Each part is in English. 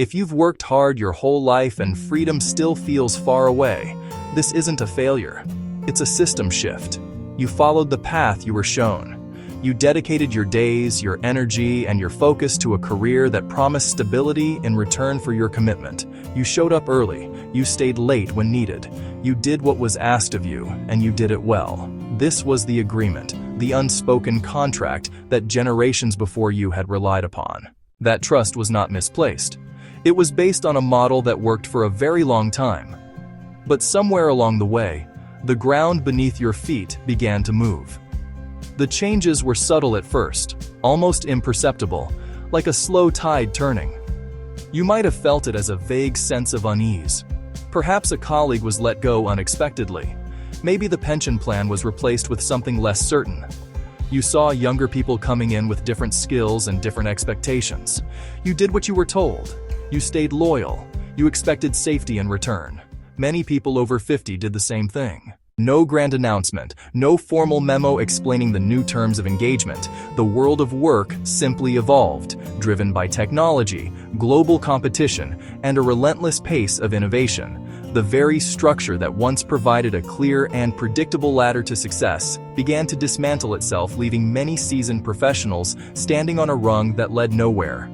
If you've worked hard your whole life and freedom still feels far away, this isn't a failure. It's a system shift. You followed the path you were shown. You dedicated your days, your energy, and your focus to a career that promised stability in return for your commitment. You showed up early. You stayed late when needed. You did what was asked of you, and you did it well. This was the agreement, the unspoken contract that generations before you had relied upon. That trust was not misplaced. It was based on a model that worked for a very long time. But somewhere along the way, the ground beneath your feet began to move. The changes were subtle at first, almost imperceptible, like a slow tide turning. You might have felt it as a vague sense of unease. Perhaps a colleague was let go unexpectedly. Maybe the pension plan was replaced with something less certain. You saw younger people coming in with different skills and different expectations. You did what you were told. You stayed loyal. You expected safety in return. Many people over 50 did the same thing. No grand announcement, no formal memo explaining the new terms of engagement. The world of work simply evolved, driven by technology, global competition, and a relentless pace of innovation. The very structure that once provided a clear and predictable ladder to success began to dismantle itself, leaving many seasoned professionals standing on a rung that led nowhere.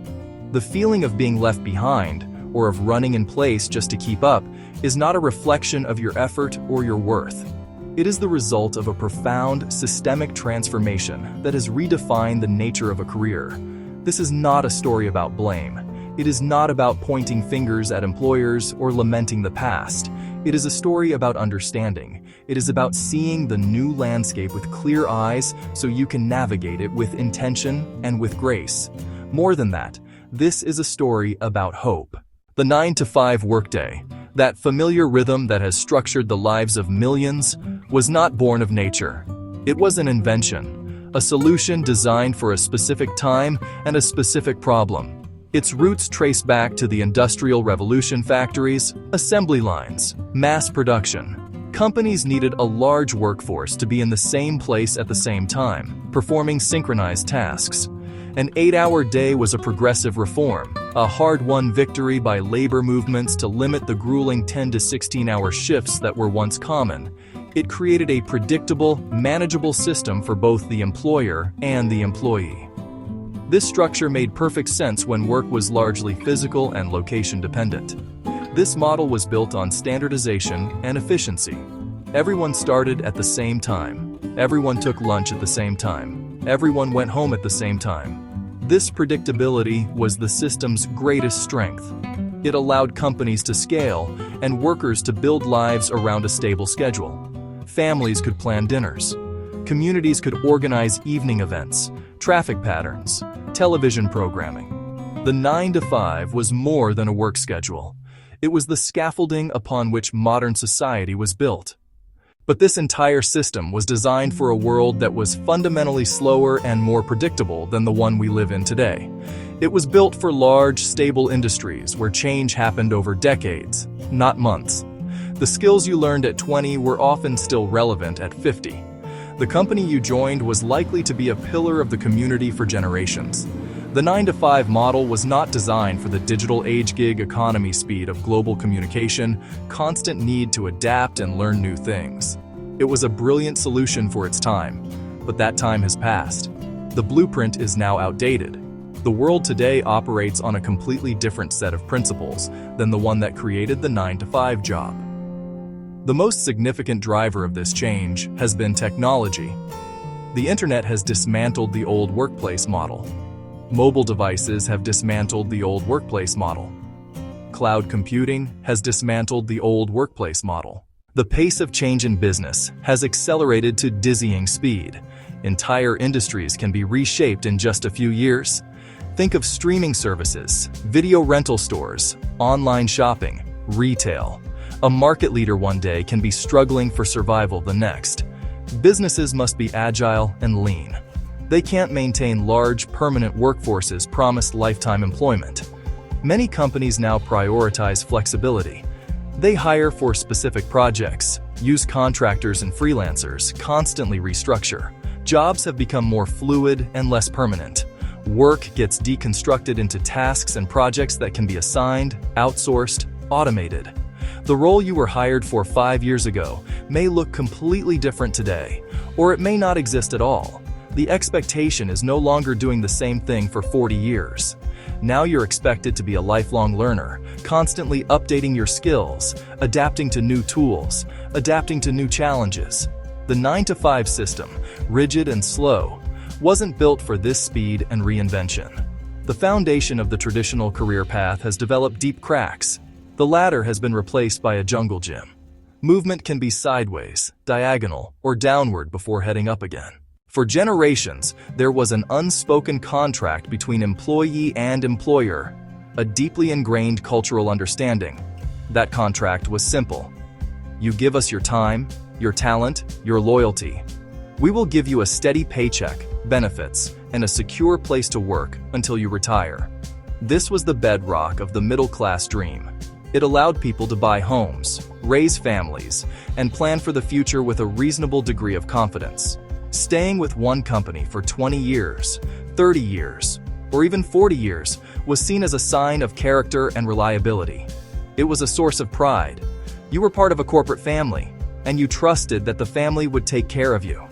The feeling of being left behind, or of running in place just to keep up, is not a reflection of your effort or your worth. It is the result of a profound, systemic transformation that has redefined the nature of a career. This is not a story about blame. It is not about pointing fingers at employers or lamenting the past. It is a story about understanding. It is about seeing the new landscape with clear eyes so you can navigate it with intention and with grace. More than that, this is a story about hope. The 9-to-5 workday, that familiar rhythm that has structured the lives of millions, was not born of nature. It was an invention, a solution designed for a specific time and a specific problem. Its roots trace back to the Industrial Revolution: factories, assembly lines, mass production. Companies needed a large workforce to be in the same place at the same time, performing synchronized tasks. An 8-hour day was a progressive reform, a hard-won victory by labor movements to limit the grueling 10 to 16-hour shifts that were once common. It created a predictable, manageable system for both the employer and the employee. This structure made perfect sense when work was largely physical and location-dependent. This model was built on standardization and efficiency. Everyone started at the same time. Everyone took lunch at the same time. Everyone went home at the same time. This predictability was the system's greatest strength. It allowed companies to scale and workers to build lives around a stable schedule. Families could plan dinners. Communities could organize evening events, traffic patterns, television programming. The 9-to-5 was more than a work schedule. It was the scaffolding upon which modern society was built. But this entire system was designed for a world that was fundamentally slower and more predictable than the one we live in today. It was built for large, stable industries where change happened over decades, not months. The skills you learned at 20 were often still relevant at 50. The company you joined was likely to be a pillar of the community for generations. The 9-to-5 model was not designed for the digital age gig economy speed of global communication, constant need to adapt and learn new things. It was a brilliant solution for its time, but that time has passed. The blueprint is now outdated. The world today operates on a completely different set of principles than the one that created the 9-to-5 job. The most significant driver of this change has been technology. The internet has dismantled the old workplace model. Mobile devices have dismantled the old workplace model. Cloud computing has dismantled the old workplace model. The pace of change in business has accelerated to dizzying speed. Entire industries can be reshaped in just a few years. Think of streaming services, video rental stores, online shopping, retail. A market leader one day can be struggling for survival the next. Businesses must be agile and lean. They can't maintain large, permanent workforces promised lifetime employment. Many companies now prioritize flexibility. They hire for specific projects, use contractors and freelancers, constantly restructure. Jobs have become more fluid and less permanent. Work gets deconstructed into tasks and projects that can be assigned, outsourced, automated. The role you were hired for 5 years ago may look completely different today, or it may not exist at all. The expectation is no longer doing the same thing for 40 years. Now you're expected to be a lifelong learner, constantly updating your skills, adapting to new tools, adapting to new challenges. The 9-to-5 system, rigid and slow, wasn't built for this speed and reinvention. The foundation of the traditional career path has developed deep cracks. The ladder has been replaced by a jungle gym. Movement can be sideways, diagonal, or downward before heading up again. For generations, there was an unspoken contract between employee and employer, a deeply ingrained cultural understanding. That contract was simple. You give us your time, your talent, your loyalty. We will give you a steady paycheck, benefits, and a secure place to work until you retire. This was the bedrock of the middle-class dream. It allowed people to buy homes, raise families, and plan for the future with a reasonable degree of confidence. Staying with one company for 20 years, 30 years, or even 40 years was seen as a sign of character and reliability. It was a source of pride. You were part of a corporate family, and you trusted that the family would take care of you.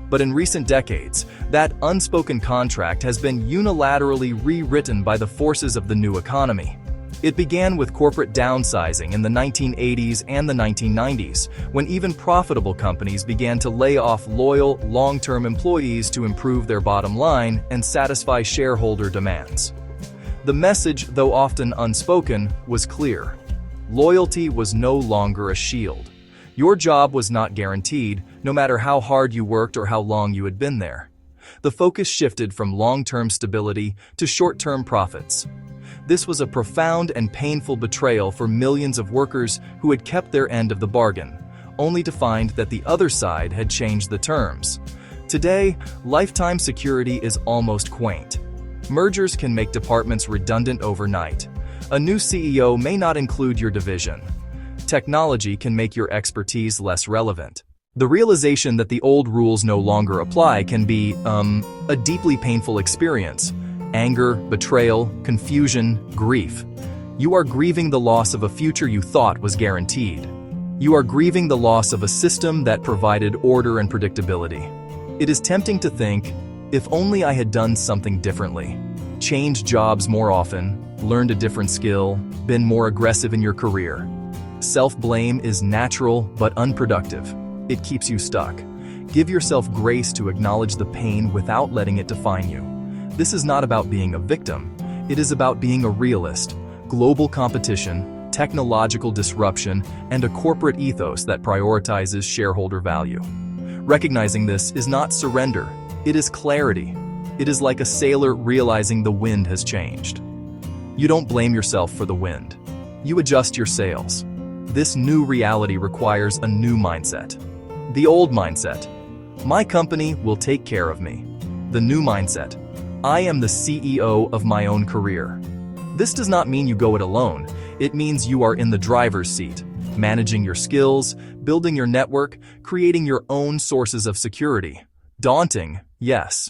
But in recent decades, that unspoken contract has been unilaterally rewritten by the forces of the new economy. It began with corporate downsizing in the 1980s and the 1990s, when even profitable companies began to lay off loyal, long-term employees to improve their bottom line and satisfy shareholder demands. The message, though often unspoken, was clear. Loyalty was no longer a shield. Your job was not guaranteed, no matter how hard you worked or how long you had been there. The focus shifted from long-term stability to short-term profits. This was a profound and painful betrayal for millions of workers who had kept their end of the bargain, only to find that the other side had changed the terms. Today, lifetime security is almost quaint. Mergers can make departments redundant overnight. A new CEO may not include your division. Technology can make your expertise less relevant. The realization that the old rules no longer apply can be, a deeply painful experience. Anger, betrayal, confusion, grief. You are grieving the loss of a future you thought was guaranteed. You are grieving the loss of a system that provided order and predictability. It is tempting to think, if only I had done something differently. Changed jobs more often, learned a different skill, been more aggressive in your career. Self-blame is natural but unproductive. It keeps you stuck. Give yourself grace to acknowledge the pain without letting it define you. This is not about being a victim. It is about being a realist. Global competition, technological disruption, and a corporate ethos that prioritizes shareholder value. Recognizing this is not surrender. It is clarity. It is like a sailor realizing the wind has changed. You don't blame yourself for the wind. You adjust your sails. This new reality requires a new mindset. The old mindset: my company will take care of me. The new mindset: I am the CEO of my own career. This does not mean you go it alone. It means you are in the driver's seat, managing your skills, building your network, creating your own sources of security. Daunting, yes,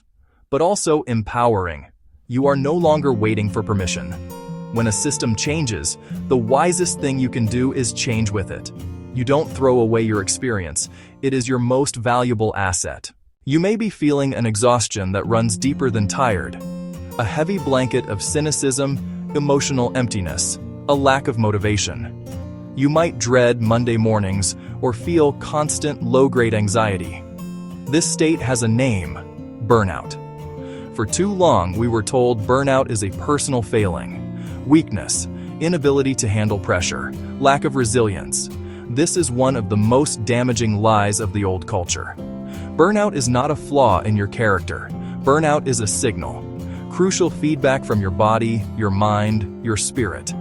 but also empowering. You are no longer waiting for permission. When a system changes, the wisest thing you can do is change with it. You don't throw away your experience. It is your most valuable asset. You may be feeling an exhaustion that runs deeper than tired, a heavy blanket of cynicism, emotional emptiness, a lack of motivation. You might dread Monday mornings or feel constant low-grade anxiety. This state has a name: burnout. For too long, we were told burnout is a personal failing, weakness, inability to handle pressure, lack of resilience. This is one of the most damaging lies of the old culture. Burnout is not a flaw in your character. Burnout is a signal, crucial feedback from your body, your mind, your spirit.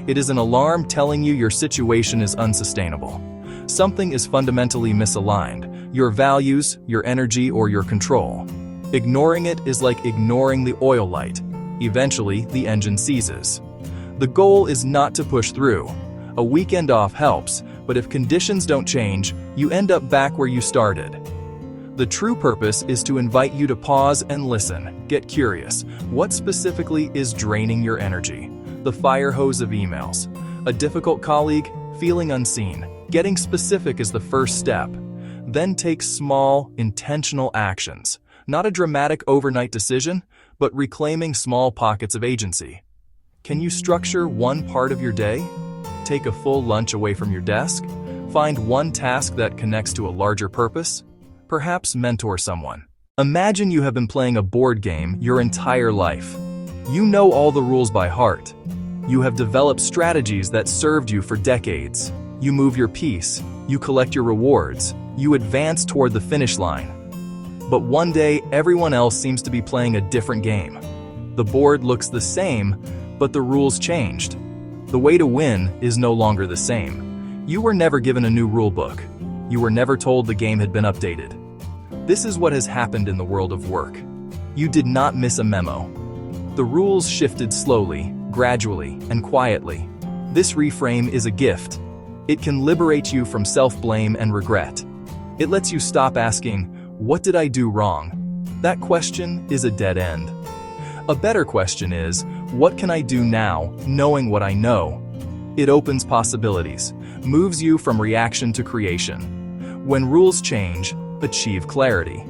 It is an alarm telling you your situation is unsustainable. Something is fundamentally misaligned: your values, your energy, or your control. Ignoring it is like ignoring the oil light. Eventually, the engine seizes. The goal is not to push through. A weekend off helps, but if conditions don't change, you end up back where you started. The true purpose is to invite you to pause and listen. Get curious. What specifically is draining your energy? The fire hose of emails, a difficult colleague, feeling unseen. Getting specific is the first step. Then take small, intentional actions. Not a dramatic overnight decision, but reclaiming small pockets of agency. Can you structure one part of your day? Take a full lunch away from your desk? Find one task that connects to a larger purpose? Perhaps mentor someone. Imagine you have been playing a board game your entire life. You know all the rules by heart. You have developed strategies that served you for decades. You move your piece, you collect your rewards, you advance toward the finish line. But one day, everyone else seems to be playing a different game. The board looks the same, but the rules changed. The way to win is no longer the same. You were never given a new rule book. You were never told the game had been updated. This is what has happened in the world of work. You did not miss a memo. The rules shifted slowly, gradually, and quietly. This reframe is a gift. It can liberate you from self-blame and regret. It lets you stop asking, "What did I do wrong?" That question is a dead end. A better question is, "What can I do now, knowing what I know?" It opens possibilities, moves you from reaction to creation. When rules change, achieve clarity.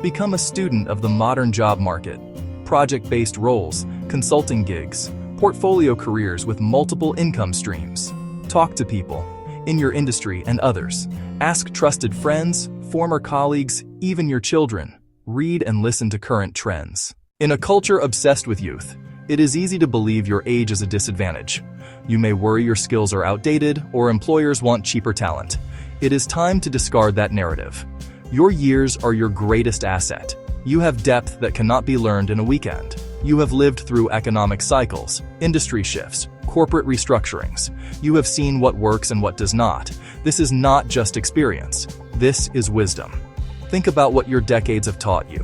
Become a student of the modern job market. Project-based roles, consulting gigs, portfolio careers with multiple income streams. Talk to people in your industry and others. Ask trusted friends, former colleagues, even your children. Read and listen to current trends. In a culture obsessed with youth, it is easy to believe your age is a disadvantage. You may worry your skills are outdated or employers want cheaper talent. It is time to discard that narrative. Your years are your greatest asset. You have depth that cannot be learned in a weekend. You have lived through economic cycles, industry shifts, corporate restructurings. You have seen what works and what does not. This is not just experience. This is wisdom. Think about what your decades have taught you.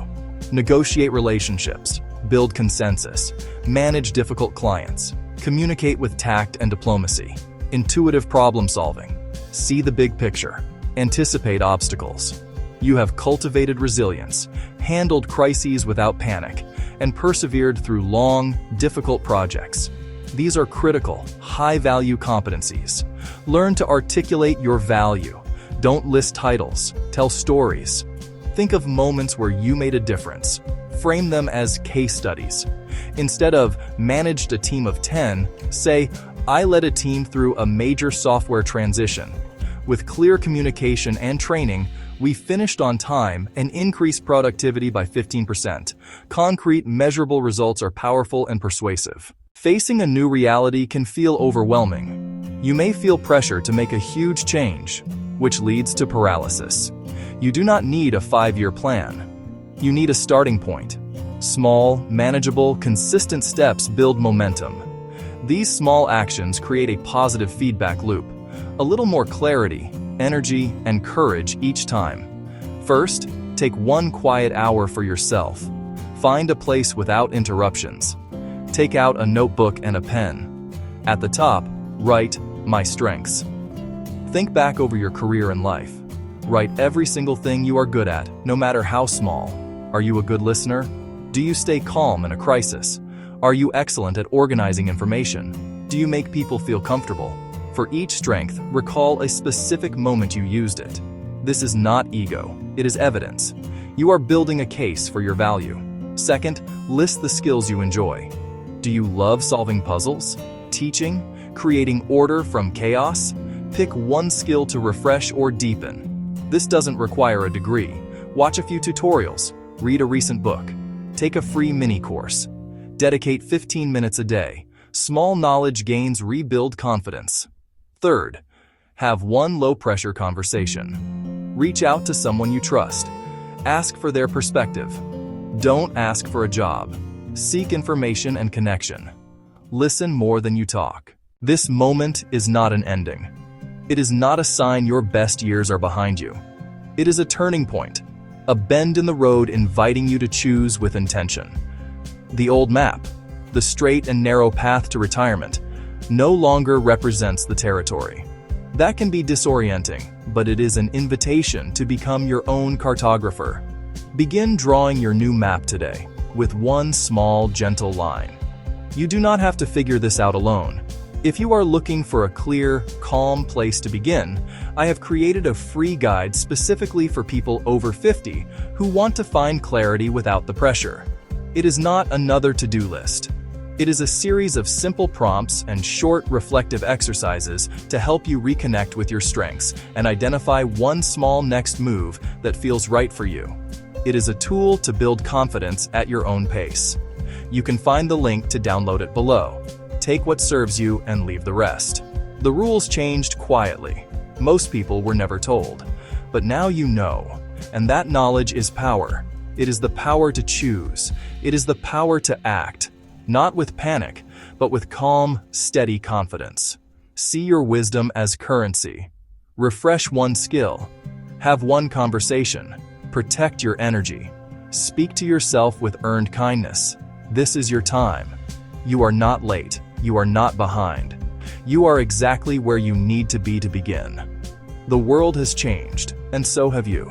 Negotiate relationships, build consensus, manage difficult clients, communicate with tact and diplomacy, intuitive problem solving, see the big picture, anticipate obstacles. You have cultivated resilience, handled crises without panic, and persevered through long, difficult projects. These are critical, high-value competencies. Learn to articulate your value. Don't list titles, tell stories. Think of moments where you made a difference. Frame them as case studies. Instead of managed a team of 10, say, I led a team through a major software transition. With clear communication and training, we finished on time and increased productivity by 15%. Concrete, measurable results are powerful and persuasive. Facing a new reality can feel overwhelming. You may feel pressure to make a huge change, which leads to paralysis. You do not need a 5-year plan. You need a starting point. Small, manageable, consistent steps build momentum. These small actions create a positive feedback loop. A little more clarity, energy, and courage each time. First, take one quiet hour for yourself. Find a place without interruptions. Take out a notebook and a pen. At the top, write, "My strengths." Think back over your career and life. Write every single thing you are good at, no matter how small. Are you a good listener? Do you stay calm in a crisis? Are you excellent at organizing information? Do you make people feel comfortable? For each strength, recall a specific moment you used it. This is not ego, it is evidence. You are building a case for your value. Second, list the skills you enjoy. Do you love solving puzzles? Teaching? Creating order from chaos? Pick one skill to refresh or deepen. This doesn't require a degree. Watch a few tutorials, read a recent book, take a free mini course. Dedicate 15 minutes a day. Small knowledge gains rebuild confidence. Third, have one low-pressure conversation. Reach out to someone you trust. Ask for their perspective. Don't ask for a job. Seek information and connection. Listen more than you talk. This moment is not an ending. It is not a sign your best years are behind you. It is a turning point, a bend in the road inviting you to choose with intention. The old map, the straight and narrow path to retirement, no longer represents the territory. That can be disorienting, but it is an invitation to become your own cartographer. Begin drawing your new map today, with one small, gentle line. You do not have to figure this out alone. If you are looking for a clear, calm place to begin, I have created a free guide specifically for people over 50 who want to find clarity without the pressure. It is not another to-do list. It is a series of simple prompts and short, reflective exercises to help you reconnect with your strengths and identify one small next move that feels right for you. It is a tool to build confidence at your own pace. You can find the link to download it below. Take what serves you and leave the rest. The rules changed quietly. Most people were never told. But now you know, and that knowledge is power. It is the power to choose. It is the power to act. Not with panic, but with calm, steady confidence. See your wisdom as currency. Refresh one skill. Have one conversation. Protect your energy. Speak to yourself with earned kindness. This is your time. You are not late. You are not behind. You are exactly where you need to be to begin. The world has changed, and so have you.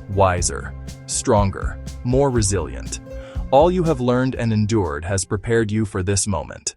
Wiser, stronger, more resilient. All you have learned and endured has prepared you for this moment.